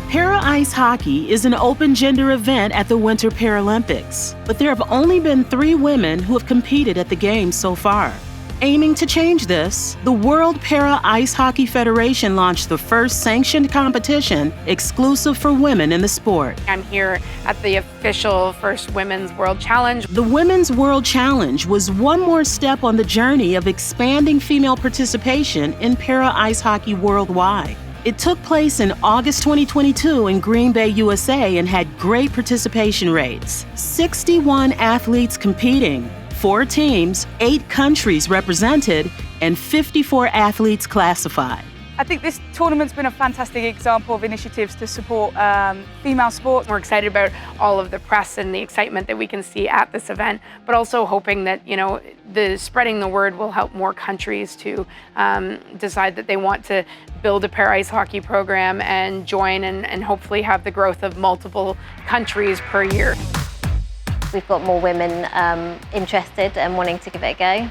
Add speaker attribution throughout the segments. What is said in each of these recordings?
Speaker 1: Para-ice hockey is an open gender event at the Winter Paralympics, but there have only been 3 women who have competed at the Games so far. Aiming to change this, the World Para-Ice Hockey Federation launched the first sanctioned competition exclusive for women in the sport.
Speaker 2: I'm here at the official first Women's World Challenge.
Speaker 1: The Women's World Challenge was one more step on the journey of expanding female participation in para-ice hockey worldwide. It took place in August 2022 in Green Bay, USA, and had great participation rates. 61 athletes competing, 4 teams, 8 countries represented, and 54 athletes classified.
Speaker 3: I think this tournament's been a fantastic example of initiatives to support female sport.
Speaker 2: We're excited about all of the press and the excitement that we can see at this event, but also hoping that, the spreading the word will help more countries to decide that they want to build a para-ice hockey program and join and hopefully have the growth of multiple countries per year.
Speaker 4: We've got more women interested and wanting to give it a go.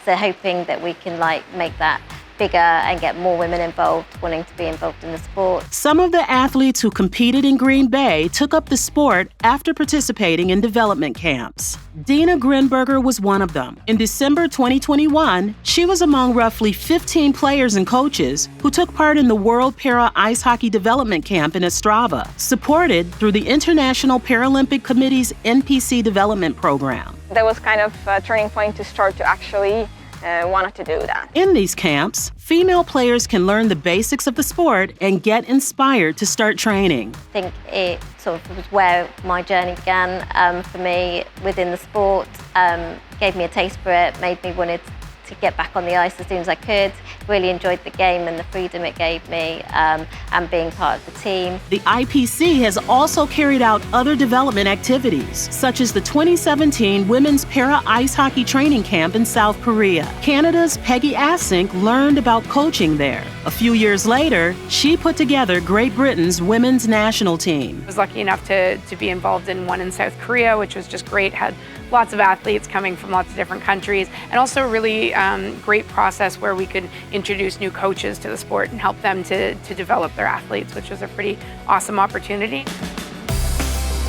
Speaker 4: So hoping that we can make that bigger and get more women involved, wanting to be involved in the sport.
Speaker 1: Some of the athletes who competed in Green Bay took up the sport after participating in development camps. Dina Grinberger was one of them. In December 2021, she was among roughly 15 players and coaches who took part in the World Para-Ice Hockey Development Camp in Ostrava, supported through the International Paralympic Committee's NPC development program.
Speaker 5: That was kind of a turning point to start to actually wanted to do that.
Speaker 1: In these camps, female players can learn the basics of the sport and get inspired to start training.
Speaker 4: I think it sort of was where my journey began for me within the sport, gave me a taste for it, made me wanted to get back on the ice as soon as I could. Really enjoyed the game and the freedom it gave me and being part of the team.
Speaker 1: The IPC has also carried out other development activities, such as the 2017 Women's Para-Ice Hockey Training Camp in South Korea. Canada's Peggy Asink learned about coaching there. A few years later, she put together Great Britain's women's national team.
Speaker 2: I was lucky enough to be involved in one in South Korea, which was just great. Had lots of athletes coming from lots of different countries, and also a really great process where we could introduce new coaches to the sport and help them to develop their athletes, which was a pretty awesome opportunity.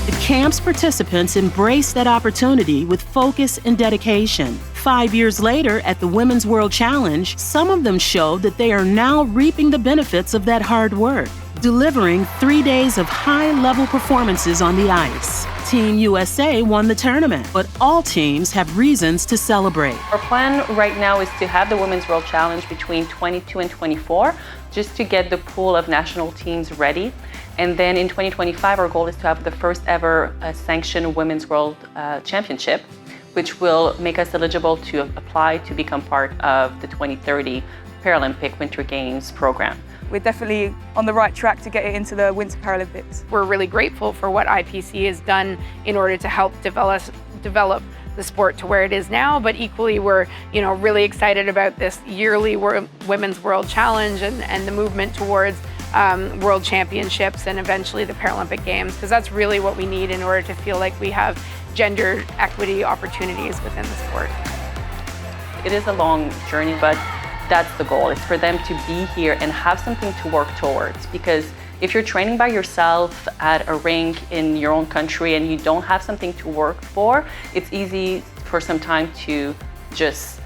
Speaker 1: The camp's participants embraced that opportunity with focus and dedication. 5 years later, at the Women's World Challenge, some of them showed that they are now reaping the benefits of that hard work, delivering 3 days of high-level performances on the ice. Team USA won the tournament, but all teams have reasons to celebrate.
Speaker 6: Our plan right now is to have the Women's World Challenge between 22 and 24, just to get the pool of national teams ready. And then in 2025, our goal is to have the first ever sanctioned Women's World Championship, which will make us eligible to apply to become part of the 2030 Paralympic Winter Games program.
Speaker 3: We're definitely on the right track to get it into the Winter Paralympics.
Speaker 2: We're really grateful for what IPC has done in order to help develop the sport to where it is now, but equally we're really excited about this yearly Women's World Challenge and the movement towards World Championships and eventually the Paralympic Games, because that's really what we need in order to feel like we have gender equity opportunities within the sport.
Speaker 6: It is a long journey, but that's the goal. It's for them to be here and have something to work towards, because if you're training by yourself at a rink in your own country and you don't have something to work for, it's easy for some time to just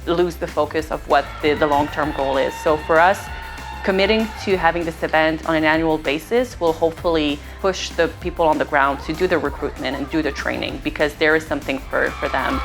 Speaker 6: lose the focus of what the long-term goal is. So for us, committing to having this event on an annual basis will hopefully push the people on the ground to do the recruitment and do the training, because there is something for them.